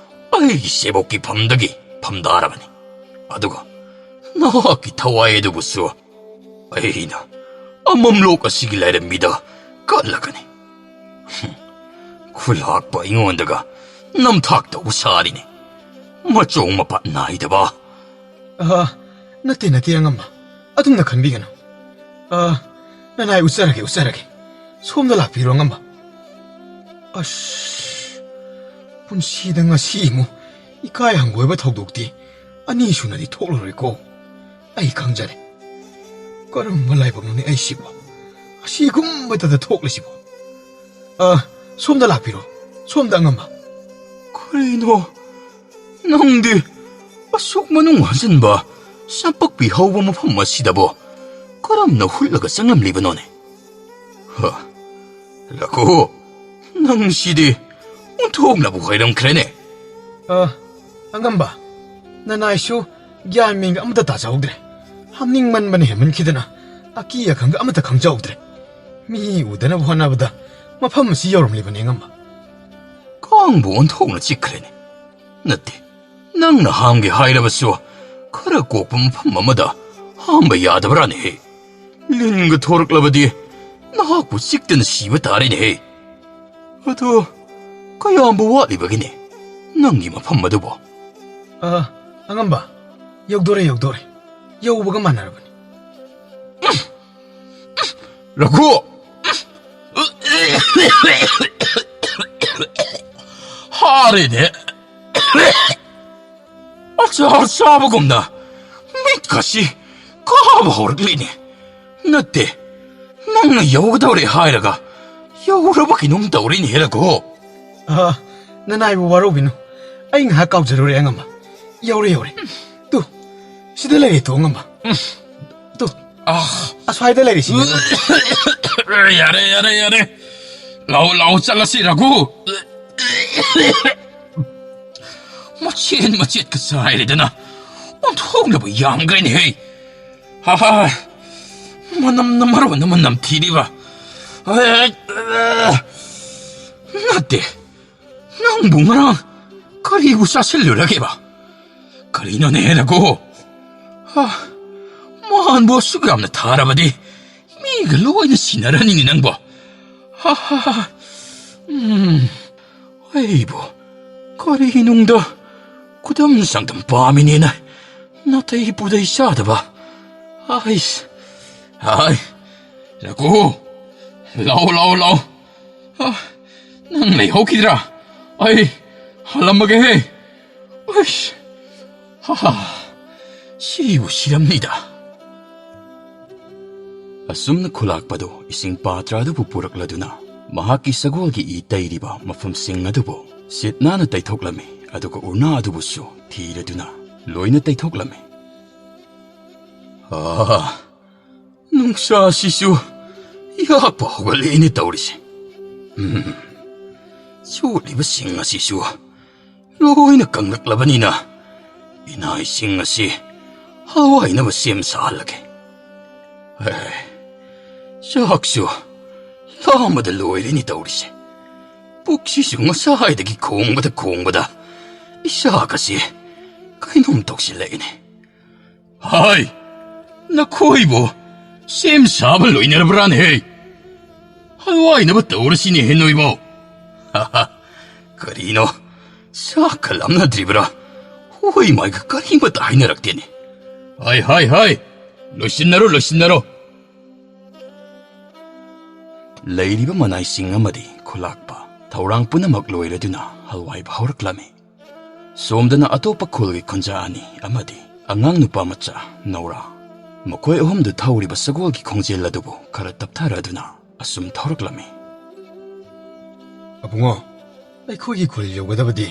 ꯑꯩꯒꯤ ꯁꯦꯕꯣꯛꯀꯤ ꯐꯝꯗꯒꯤ ꯐꯝꯗꯥꯔꯕꯅꯤ. ꯑꯗꯨꯒ ꯅꯍꯥꯛꯀꯤ ꯊꯋꯥꯏ ꯑꯗꯨꯕꯨꯁꯨ ꯑꯩꯅ ꯑꯃꯝꯂꯣꯛ ꯑꯁꯤꯒꯤ ꯂꯥꯏꯔꯦꯝꯕꯤꯗ ꯀꯠꯂꯒꯅꯤ. ꯈꯨꯂꯥꯛꯄ ꯑꯩꯉꯣꯟꯗꯒ ꯅꯝꯊꯥꯛ ꯇꯧꯕ ꯁꯥꯔꯤꯅꯤ. ꯃꯆꯣꯡ ꯃꯄꯥ ꯅꯥꯏꯗꯕ. ꯅꯠꯇꯦ ꯅꯠꯇꯦ ꯑꯉꯝꯕ, ꯑꯗꯨꯝꯅ ꯈꯟꯕꯤꯒꯅꯨ. ꯅꯅꯥꯏ ꯎꯠꯆꯔꯒꯦ. ꯁꯣꯝꯗ ꯂꯥꯛꯄꯤꯔꯣ ꯑꯉꯝꯕ. ꯄꯨꯟꯁꯤꯗ ꯉꯁꯤꯃꯨꯛ ꯏꯀꯥꯏ ꯍꯪꯒꯣꯏꯕ ꯊꯧꯗꯣꯛꯇꯤ ꯑꯅꯤ ꯁꯨꯅꯗꯤ ꯊꯣꯛꯂꯔꯣꯏꯀꯣ. ꯑꯩ ꯈꯪꯖꯔꯦ. ꯀꯔꯝꯕ ꯂꯥꯏꯕꯛꯅꯣꯅꯦ ꯑꯩꯁꯤꯕꯨ ꯑꯁꯤꯒꯨꯝꯕꯗ ꯊꯣꯛꯂꯤꯁꯤꯕꯨ? ꯁꯣꯝꯗ ꯂꯥꯛꯄꯤꯔꯣ, ꯁꯣꯝꯗ ꯑꯉꯝꯕ. ꯀꯔꯤꯅꯣ ꯅꯪꯗꯤ ꯑꯁꯨꯛ ꯃꯅꯨꯡ ꯍꯟꯖꯤꯟꯕ ꯁꯝꯄꯛꯄꯤ ꯍꯧꯕ ꯃꯐꯝ ꯑꯁꯤꯗꯕꯨ ꯀꯔꯝꯅ ꯍꯨꯠꯂꯒ ꯆꯪꯂꯝꯂꯤꯕꯅꯣꯅꯦ? ꯔꯘꯨ, ꯅꯪꯁꯤꯗꯤ ꯑꯣꯟꯊꯣꯛꯅꯕꯨ ꯍꯩꯔꯝꯈ꯭ꯔꯦꯅꯦ. ꯑꯉꯝꯕ, ꯅꯅꯥꯏꯁꯨ ꯒ꯭ꯌꯥꯟ ꯃꯦꯟꯒ ꯑꯃꯇ ꯇꯥꯖꯍꯧꯗ꯭ꯔꯦ. ꯍꯥꯝꯅꯤꯡꯃꯟꯕꯅ ꯍꯦꯟꯃꯟꯈꯤꯗꯅ ꯑꯀꯤ ꯑꯈꯪꯒ ꯑꯃꯇ ꯈꯪꯖꯍꯧꯗ꯭ꯔꯦ. ꯃꯤ ꯎꯗꯅꯕ ꯍꯣꯠꯅꯕꯗ ꯃꯐꯝ ꯑꯁꯤ ꯌꯧꯔꯝꯂꯤꯕꯅꯤ ꯑꯉꯝꯕ. ꯀꯥꯡꯕꯨ ꯑꯣꯟꯊꯣꯛꯅ ꯆꯤꯛꯈ꯭ꯔꯦꯅꯦ. ꯅꯠꯇꯦ, ꯅꯪꯅ ꯍꯥꯝꯒꯦ ꯍꯥꯏꯔꯕꯁꯨ ꯈꯔ ꯀꯣꯛꯄ ꯃꯐꯝ ꯑꯃꯗ ꯍꯥꯝꯕ ꯌꯥꯗꯕ꯭ꯔꯥꯅꯦꯍꯦ? ꯂꯤꯟꯒ ꯊꯣꯔꯛꯂꯕꯗꯤ ꯅꯍꯥꯛꯄꯨ ꯆꯤꯛꯇꯅ ꯁꯤꯕ ꯇꯥꯔꯦꯅꯦꯍꯦ. ꯑꯗꯣ ꯀꯌꯥꯝꯕꯨ ꯋꯥꯠꯂꯤꯕꯒꯤꯅꯦ ꯅꯪꯒꯤ ꯃꯐꯝ ꯑꯗꯨꯕꯨ? ꯑꯉꯝꯕ, ꯌꯧꯗꯣꯔꯦ. ꯌꯧꯕꯒ ꯃꯥꯟꯅꯔꯕꯅꯤ. ꯔꯘꯨ! ꯍꯥꯔꯦꯅꯦ. ꯑꯆꯥꯔ ꯆꯥꯕꯒꯨꯝꯅ ꯃꯤꯠꯀꯁꯤ ꯀꯥꯕ ꯍꯧꯔꯛꯂꯤꯅꯦ. ꯅꯠꯇꯦ, ꯅꯪꯅ ꯌꯧꯒꯗꯧꯔꯦ ꯍꯥꯏꯔꯒ ꯌꯧꯔꯕ ꯀꯩꯅꯣꯝ ꯇꯧꯔꯤꯅꯦ ꯔꯘꯨ. ꯅꯅꯥꯏꯕꯨ ꯋꯥꯔꯧꯕꯤꯅꯨ. ꯑꯩ ꯉꯥꯏꯍꯥꯛ ꯀꯥꯎꯖꯔꯨꯔꯦ ꯑꯉꯝꯕ. ꯌꯧꯔꯦ. ꯇꯨ, ꯁꯤꯗ ꯂꯩꯔꯦ ꯇꯨ ꯑꯉꯝꯕ. ꯇꯨ, ꯑꯁ꯭ꯋꯥꯏꯗ ꯂꯩꯔꯤꯁꯤꯅꯦ. ꯌꯥꯔꯦ. ꯂꯥꯎ ꯆꯠꯂꯁꯤ ꯔꯘꯨ. ꯃꯆꯦꯠꯀ ꯆꯥꯏꯔꯦꯗꯅ ꯑꯣꯟꯊꯣꯛꯅꯕ ꯌꯥꯝꯈ꯭ꯔꯦꯅꯦꯍꯦ. ꯃꯅꯝꯅ ꯃꯔꯣꯟ ꯑꯃ ꯅꯝꯊꯤꯔꯤꯕ. ꯅꯠꯇꯦ, ꯅꯪꯕꯨ ꯉꯔꯥꯡ ꯀꯔꯤꯕꯨ ꯆꯥꯁꯤꯜꯂꯨꯔꯒꯦꯕ? ꯀꯔꯤꯅꯣꯅꯦ ꯔꯘꯨ? ꯃꯥꯟꯕꯨ ꯑꯁꯨꯛ ꯌꯥꯝꯅ ꯊꯥꯔꯕꯗꯤ ꯃꯤꯒ ꯂꯣꯏꯅ ꯁꯤꯟꯅꯔꯅꯤꯅꯦ ꯅꯪꯕꯣ. ꯑꯩꯕꯨ ꯀꯔꯤꯅꯨꯡꯗ ꯈꯨꯗꯝ ꯆꯥꯡꯗꯝ ꯄꯥꯝꯃꯤꯅꯦꯅ ꯅꯥꯇꯩ ꯄꯨꯗꯩ ꯆꯥꯗꯕ. ꯔꯘꯨ, ꯂꯥꯎ. ꯅꯪ ꯂꯩꯍꯧꯈꯤꯗ꯭ꯔꯥ? ꯑꯩ ꯍꯜꯂꯝꯃꯒꯦꯍꯦ. ꯁꯤꯕꯨ ꯁꯤꯔꯝꯅꯤꯗ. ꯑꯁꯨꯝꯅ ꯈꯨꯂꯥꯛꯄꯗꯨ ꯏꯁꯤꯡ ꯄꯥꯇ꯭ꯔ ꯑꯗꯨꯕꯨ ꯄꯨꯔꯛꯂꯗꯨꯅ ꯃꯍꯥꯛꯀꯤ ꯁꯒꯣꯜꯒꯤ ꯏ ꯇꯩꯔꯤꯕ ꯃꯐꯝꯁꯤꯡ ꯑꯗꯨꯕꯨ ꯁꯤꯠ ꯅꯥꯟꯅ ꯇꯩꯊꯣꯛꯂꯝꯃꯤ ꯑꯗꯨꯒ ꯎꯔꯅꯥ ꯑꯗꯨꯕꯨꯁꯨ ꯊꯤꯔꯗꯨꯅ ꯂꯣꯏꯅ ꯇꯩꯊꯣꯛꯂꯝꯃꯤ ꯅꯨꯡꯁꯥꯁꯤꯁꯨ ꯌꯥꯛꯄ ꯍꯧꯒꯠꯂꯛꯏꯅꯦ ꯇꯧꯔꯤꯁꯦ ꯆꯣꯠꯂꯤꯕꯁꯤꯡ ꯑꯁꯤꯁꯨ ꯂꯣꯏꯅ ꯀꯪꯂꯛꯂꯕꯅꯤꯅ ꯏꯅꯥꯏꯁꯤꯡ ꯑꯁꯤ ꯍꯋꯥꯏꯅꯕ ꯁꯦꯝ ꯁꯥꯍꯜꯂꯒꯦ ꯆꯥꯛꯁꯨ ꯂꯥꯝꯕꯗ ꯂꯣꯏꯔꯦꯅꯤ ꯇꯧꯔꯤꯁꯦ ꯄꯨꯛꯁꯤꯁꯨ ꯉꯁꯥꯏꯗꯒꯤ ꯈꯣꯡꯕꯗ ꯏꯁꯥꯒꯁꯤ ꯀꯩꯅꯣꯝ ꯇꯧꯁꯤꯜꯂꯛꯏꯅꯦ ꯍꯥꯏ ꯅꯈꯣꯏꯕꯨ ꯁꯦꯝ ꯁꯥꯕ ꯂꯣꯏꯅꯔꯕ꯭ꯔꯥꯅꯦꯍꯦ ꯍꯋꯥꯏꯅꯕ ꯇꯧꯔꯁꯤꯅꯦꯍꯦ ꯅꯣꯏꯕꯣ ꯀꯔꯤꯅꯣ ꯆꯥꯛꯀ ꯂꯥꯝꯅꯗ꯭ꯔꯤꯕ꯭ꯔꯥ ꯍꯣꯏ ꯃꯥꯏꯒ ꯀꯔꯤꯃꯠꯇ ꯍꯥꯏꯅꯔꯛꯇꯦꯅꯦ ꯍꯥꯏ ꯂꯣꯏꯁꯤꯟꯅꯔꯣ ꯂꯩꯔꯤꯕ ꯃꯅꯥꯏꯁꯤꯡ ꯑꯃꯗꯤ ꯈꯨꯂꯥꯛꯄ ꯊꯧꯔꯥꯡ ꯄꯨꯝꯅꯃꯛ ꯂꯣꯏꯔꯗꯨꯅ ꯍꯜꯋꯥꯏꯕ ꯍꯧꯔꯛꯂꯝꯃꯤ ꯁꯣꯝꯗꯅ ꯑꯇꯣꯞꯄ ꯈꯨꯜꯒꯤ ꯈꯨꯟꯖꯥ ꯑꯅꯤ ꯑꯃꯗꯤ ꯑꯉꯥꯡ ꯅꯨꯄꯥ ꯃꯆꯥ ꯅꯧꯔꯥ ꯃꯈꯣꯏ ꯑꯍꯨꯝꯗꯨ ꯊꯧꯔꯤꯕ ꯁꯒꯣꯜꯒꯤ ꯈꯣꯡꯖꯦꯜ ꯑꯗꯨꯕꯨ ꯈꯔ ꯇꯞꯊꯔꯗꯨꯅ ꯑꯁꯨꯝ ꯊꯧꯔꯛꯂꯝꯃꯤ ꯑꯕꯨꯡꯉꯣ ꯑꯩꯈꯣꯏꯒꯤ ꯈꯨꯜ ꯌꯧꯒꯗꯕꯗꯤ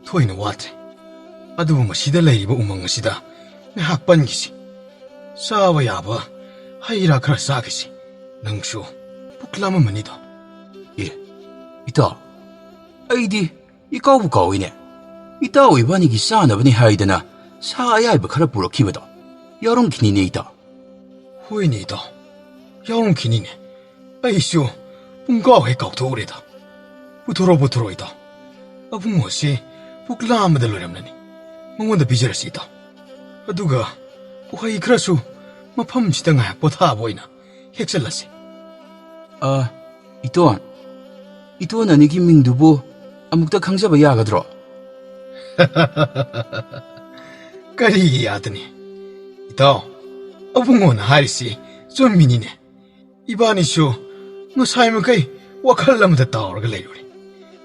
ꯊꯣꯏꯅ ꯋꯥꯠꯇ꯭ꯔꯦ ꯑꯗꯨꯕꯨ ꯃꯁꯤꯗ ꯂꯩꯔꯤꯕ ꯎꯃꯪ ꯑꯁꯤꯗ ꯉꯥꯏꯍꯥꯛ ꯄꯟꯈꯤꯁꯤ ꯆꯥꯕ ꯌꯥꯕ ꯍꯩ ꯔꯥ ꯈꯔ ꯆꯥꯈꯤꯁꯤ ꯅꯪꯁꯨ ꯄꯨꯛ ꯂꯥꯝꯃꯝꯃꯅꯤꯗꯣ ꯏꯇꯥꯎ ꯑꯩꯗꯤ ꯏꯀꯥꯎꯕꯨ ꯀꯥꯎꯏꯅꯦ ꯏꯇꯥꯎ ꯏꯕꯥꯅꯤꯒꯤ ꯆꯥꯅꯕꯅꯤ ꯍꯥꯏꯗꯅ ꯁꯥ ꯑꯌꯥꯏꯕ ꯈꯔ ꯄꯨꯔꯛꯈꯤꯕꯗꯣ ꯌꯥꯎꯔꯝꯈꯤꯅꯤꯅꯦ ꯏꯇꯥꯎ ꯍꯣꯏꯅꯦ ꯏꯇꯥꯎ ꯌꯥꯎꯔꯝꯈꯤꯅꯤꯅꯦ ꯑꯩꯁꯨ ꯄꯨꯡꯀꯥꯎ ꯍꯦꯛ ꯀꯥꯎꯊꯣꯛꯎꯔꯦꯗ ꯄꯨꯊꯣꯔꯣ ꯏꯇꯥꯎ ꯑꯕꯨꯡꯉꯣꯁꯤ ꯄꯨꯛ ꯂꯥꯝꯕꯗ ꯂꯣꯏꯔꯝꯂꯅꯤ ꯃꯉꯣꯟꯗ ꯄꯤꯖꯔꯁꯤ ꯏꯇꯥꯎ ꯑꯗꯨꯒ ꯎꯍꯩ ꯈꯔꯁꯨ ꯃꯐꯝꯁꯤꯗ ꯉꯥꯏꯍꯥꯛ ꯄꯣꯊꯥꯕ ꯑꯣꯏꯅ ꯍꯦꯛꯆꯜꯂꯁꯤ ꯏꯇꯣꯟ ꯑꯅꯤꯒꯤ ꯃꯤꯡꯗꯨꯕꯨ ꯑꯃꯨꯛꯇ ꯈꯪꯖꯕ ꯌꯥꯒꯗ꯭ꯔꯣ ꯀꯔꯤꯒꯤ ꯌꯥꯗꯅꯤ ꯏꯇꯥꯎ ꯑꯕꯨꯡꯉꯣꯅ ꯍꯥꯏꯔꯤꯁꯤ ꯆꯨꯝꯃꯤꯅꯤꯅꯦ 이반이쇼 너 사이먼카이 와칼라무다 따오르가 레요리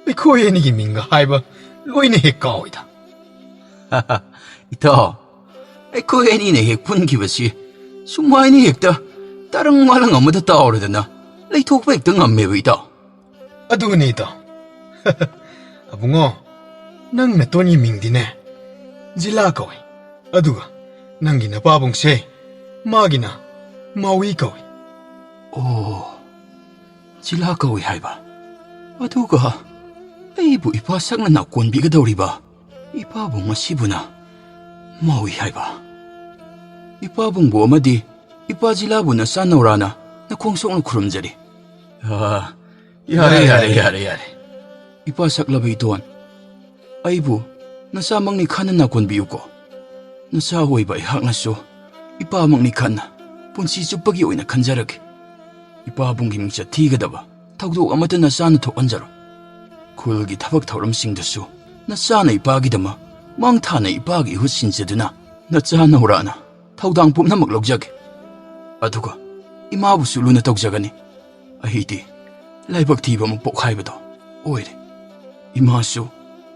미코에니기 민가 하이바 로이네 헤까오이다 하하 이터 에코에니네 헤푼기버시 숨마이니 헤다 따릉 말랑 엄마다 따오르다나 레이톡바 액등 암메브이다 아두니다 아붕어 낭나 또니 민디네 질라까오이 아두가 낭기나 바봉세 마기나 마위까오이 오, 질라까오이 하이바. 아두가 에이부 이파 싹나 낙권비가 더리바. 이파봉아 시부나 마위 하이바. 이파봉부 어마디 이파 질라부나 싸노라나 나 공속을 구름자리. 야래. 이파 싹라베이 도안. 아이부 나 싸먹니 칸은 낙권비우고. 나 싸호이바 이학나쇼. 이파 먹니 칸나. 본시 쭈빠기 오이나 간자르게. 이빠붕기 밍자 티가다바 턱도 아무튼 나싸나 톡언자로 쿨기 타박 타오름싱드수 나싸나 이빠기다마 망타나 이빠기 후신제드나 나짜나 오라나 턱당 뿜나 먹럭자게 아두가 이마부수 루나 떡자가니 아히디 라이박 티바무 복하이바도 오이레 이마수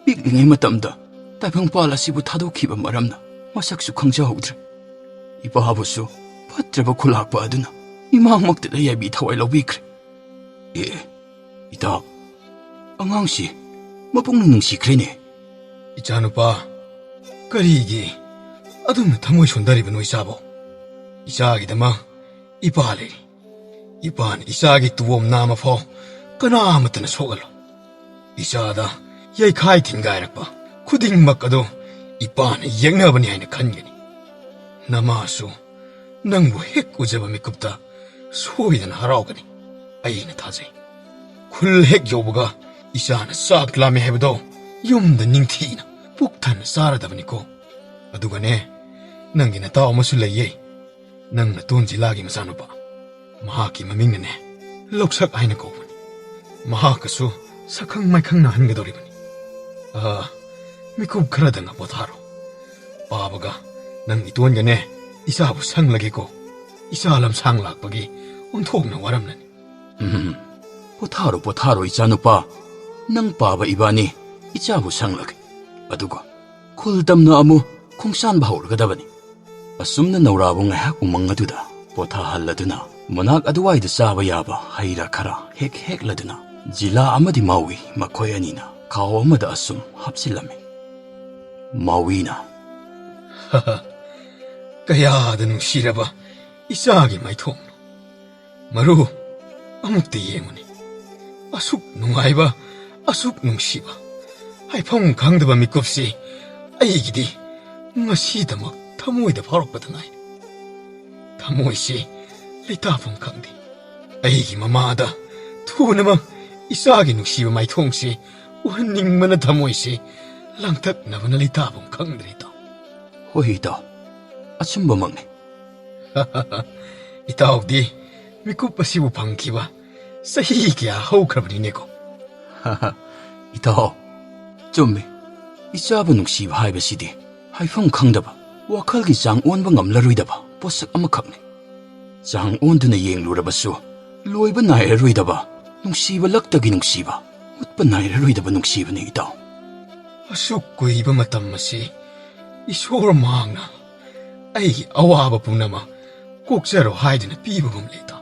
빅링의 마땀다 따평빨라시부 타도키바 마람나 마삭수 강자하우드레 이빠하부수 파트레바 콜락바드나 이마항막대다 예비 타와이 러비크레 이따 앙앙시 마뽕능능시 그래네 이자누빠 그리기 아둠 타모이 손다리바 노이사보 이사기다마 이빠레리 이빠는 이사기 두옴 나마포 그나마뜨나 속을로 이사다 예이 카이 팅가이락바 쿠딩 막가도 이빠는 옅나버니 하이나 간게니 나마수 낭부 핵 우자바 미급다 소이는 하라오가니 아이는 타지 쿨핵 요부가 이샤나 싹 라미 해보도 용다 닝티나 폭탄 싸라다보니고 아두가네 낭기나 따오마술레예 낭나 돈지라기 마사노바 마하키 마밍나네 록삭 아이나 고보니 마하카수 사캉 마이캉나 한가도리보니 미쿠브 카라다나 보타로 바바가 낭이 돈가네 이사부 상락이고 이사람 상락박이 온통나 와람나니 보타로 이자누빠 năng 빠바 이바니 이자부 상락 아두가 쿨담나 아무 콩산 바우르가다바니 아숨나 너라부 ngaihak umangatuda 보타할라드나 모낙 아두와이드 싸바 야바 하이라 카라 핵핵라드나 Jila amadi Maui makoy anina kao amada asum hapsilami. Mauina. Haha, kayada nungsiraba isagi maithong. Maru, amukti yenguni. Asuk nungaiba, asuk nungsiba. Haifong kangdaba mikupsi, aigidi ngasidamak tamoyda pharokpata ngai. Tamoysi leitafong kangdi. Aigi mamada thunamang isagi nungsiba maithongsi uhaningmana tamoysi langtaknabana leitafong kangdrita. Hoi itaw. Achumba magni. Hahaha, itaw di mikup asibu pangkiba sahi kya haukrabani neko. Haha, itaw. Chummi. Isaba nungsiba haibasidi haifong kangdaba wakhalgi chang onba ngamlaruidaba posak amakhakni. Chang onduna yenglurabasu loiba nairaruidaba nungsiba laktagi nungsiba utpa nairaruidaba nungsibani itaw. Asuk kuiba matam masi isor mangna aigi awaba punama kokzaro haiduna pibagum leita.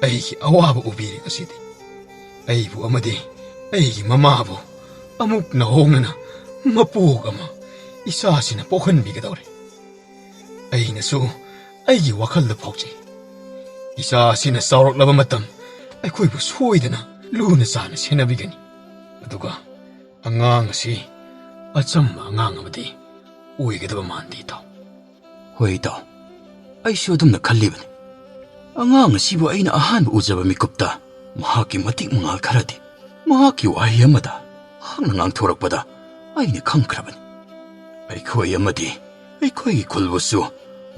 Aigi awaba ubiri ngasidi. Aibu amadi aigi mamabu amuk na hongnana mapug ama isasina pokhanbigadawre. Ainasu aigi wakhalda phokjai. Isasina sauraklaba matam aikoibu soidana luna sana senabigani. Aduga angang asi achamba angang amadi uigadaba mandi itaw. Hoi itaw. Aisyu adumna khallibani. Angang asibu aina ahanba ujaba mikupta mahaki matik mangal kharadi mahaki wahi amada hangna ngangthorakpada aina khangkrabani. Aikhoi amadi aikhoi khulbusu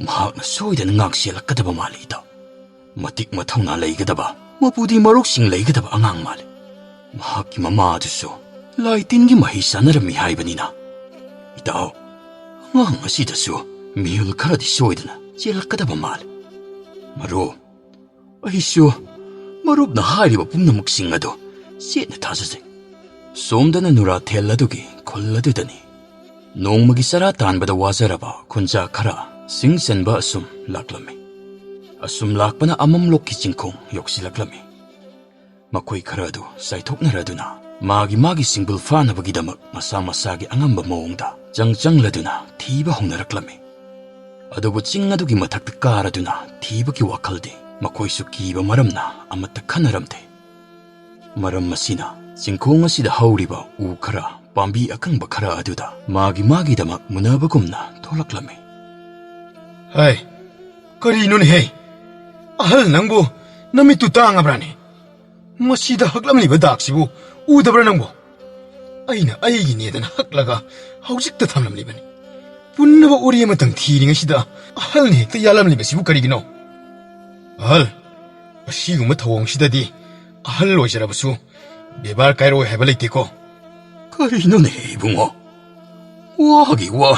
mahakna soidana ngakselakadaba mali itaw. Matik mathawna leigadaba mapudi maroksing leigadaba angang mali. Mahaki mamadusu laitingi mahi sanarami haibanina. Itaw, angang asidasu mihul kharadi soidana chelakadaba mali. Maru, aisyu marupna hairiba pumnamuksing ado setna thajajai. Somdana nura theladugi kholladudani. Nongmagi sara tanbada wazaraba khunja khara singsanba asum laklami. Asum lakpana amam lokki chingkhong yoksilaklami. Makoi kharadu saithoknaraduna magi singbul fanabagidamak masa masagi angamba mawongda changchangladuna thiba hongnaraklami. Adubu ching adugi mathakta karaduna thibaki wakhalde makoisu kiba maramna amatta khanaramte. Maram masina chingkhong asida hauriba u khara pambi akangba khara aduda magi damak munabagumna tholaklami. Hai, kari nun he. Ahal nangbo namitu tangabrani. Masida haklamli badaksibu udabra nangbo. Aina aigi nedan haklaga haujikta thamlamli bani. Punnaba uri amatang thiring asida ahal ne hekta yalamli basibu karigino. Ahal, asiguma thawong sidadi ahal loijarabasu bebar kairo heba leiteko. Karino ne ibungo. Wagi wa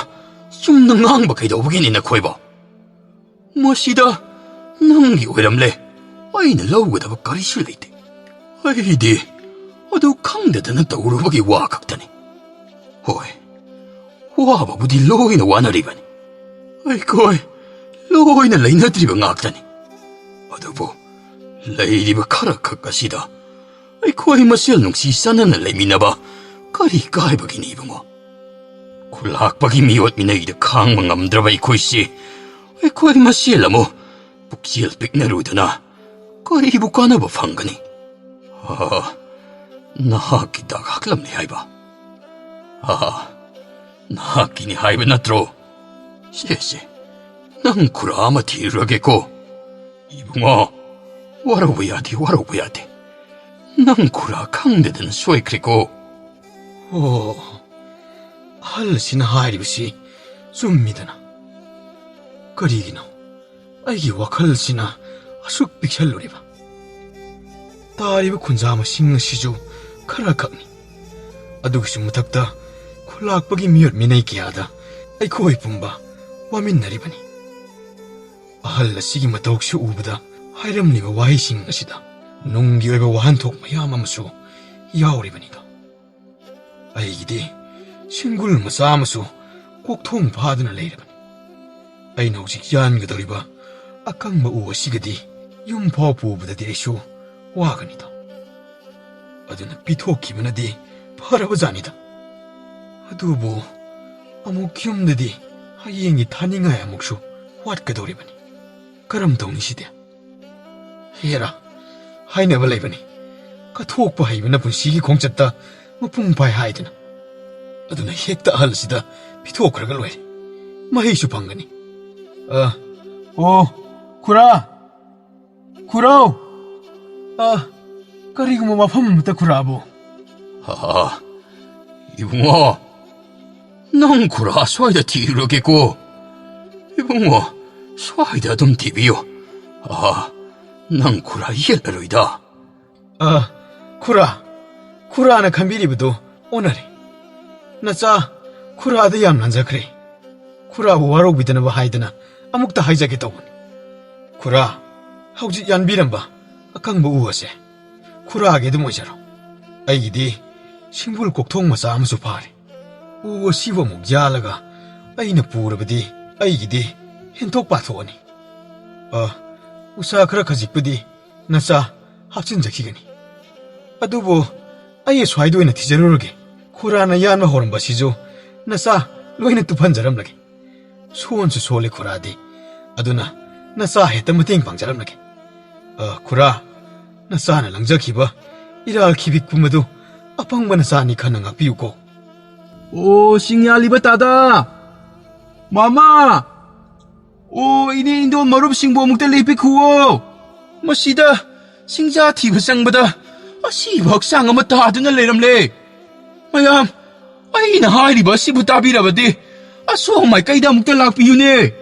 sumna ngangba kaidawbagini nakhoiba. Masida nangi oiramle aina lawgadaba karisu leite. Aidi adu khangdadana tawrubagi wa khaktani. Hoi, wababudi loina wanaribani. Aikoi loina lainadriba ngaktani. Adubu leiriba khara khak asida aikoi masel nungsi sanana leiminaba kari kaibagini ibungo. Kulakpagi miot minaida khangma ngamdraba ikoisi aikoi masel amo buksil piknarudana karibu kanaba fangani. Nahaki dag haklamni haiba. Nahaki ni haiba natro. Sese, nang kurama tirageko. Ibungo, warabu yate. Nang kura kangdedan soikriko. Oh, ahal sina hairibasi summidana. Karigino, aigi wakhal sina asuk pikshalluriba. Tariba khunjama sing asiju khara khakni. Adugisu muthakta khulakpagi miyot minai kiyada aikhoi pumba waminnaribani. Ahal asigi matawksu ubada hairamliba wahising asida nunggi oiba wahanthok mayam amasu yauribanida. Aigidi singul masa amasu kokthong phaduna leirabani. Aina hojik yangadoriba akangba u asigadi yum phaw pubadadi aisu waganida. ꯑꯗꯨꯅ ꯄꯤꯊꯣꯛꯈꯤꯕꯅꯗꯤ ꯐꯔꯕꯖꯥꯠꯅꯤꯗ. ꯑꯗꯨꯕꯨ ꯑꯃꯨꯛ ꯌꯨꯝꯗꯗꯤ ꯍꯌꯦꯡꯒꯤ ꯊꯥꯅꯤꯡꯉꯥꯏ ꯑꯃꯨꯛꯁꯨ ꯋꯥꯠꯀꯗꯧꯔꯤꯕꯅꯤ. ꯀꯔꯝ ꯇꯧꯅꯤ ꯁꯤꯗꯤ? ꯍꯦꯔꯥ, ꯍꯥꯏꯅꯕ ꯂꯩꯕꯅꯤ. ꯀꯠꯊꯣꯛꯄ ꯍꯩꯕꯅ ꯄꯨꯟꯁꯤꯒꯤ ꯈꯣꯡꯆꯠꯇ ꯃꯄꯨꯡ ꯐꯥꯏ ꯍꯥꯏꯗꯅ. ꯑꯗꯨꯅ ꯍꯦꯛꯇ ꯑꯍꯜꯁꯤꯗ ꯄꯤꯊꯣꯛꯈ꯭ꯔꯒ ꯂꯣꯏꯔꯦ. ꯃꯍꯩꯁꯨ ꯐꯪꯒꯅꯤ. ꯈꯨꯔꯥ! ꯈꯨꯔꯥꯎ! ꯀꯔꯤꯒꯨꯝꯕ ꯃꯐꯝ ꯑꯃꯠꯇ ꯈꯨꯔꯥꯕꯨ? 이붕어, 넌 구라 소이다 뒤로겠고. 이붕어, 소이다 좀 뒤비요. 난 구라 이해라로이다. 쿠라나 칸비리부도 오나리. 나짜 쿠라도 얌난자 그래. 쿠라부 와로비드나바 하이드나 아묵다 하이자겠다고니. 쿠라, 하우지 얀비란바 아캉부 우어세. 쿠라하게도 모자로. 아이기디 싱불 꼭통 마사 아무수 파리. 우어 씹어목 야라가 아이나 부르버디 아이기디 헨톡 바토니. 우사 그라카직부디 나짜 합친자키가니. 아두부 아예 스와이도이나 티제로르게. 쿠라나 얀마 호른바 시조 나사 로이나 뚜판자람라게. 소원수 소레 쿠라디. 아두나 나사 헤따 무팅 방자람라게. 쿠라, 나사나 랑자키바 이랄 키빅꾸마도 아팡바나 사니 가능아 비우고. 오, 싱야리바 따다. 마마. 오, 이네 인도 머럽 싱보 묵달 리피 쿠오. 마시다 싱자 티브 쌍바다. 시박 쌍아마 따드나 레람레. 마얌, 아이나 하이리바 시부 따비라바디. 소마이 까이다 묵달 락비유네.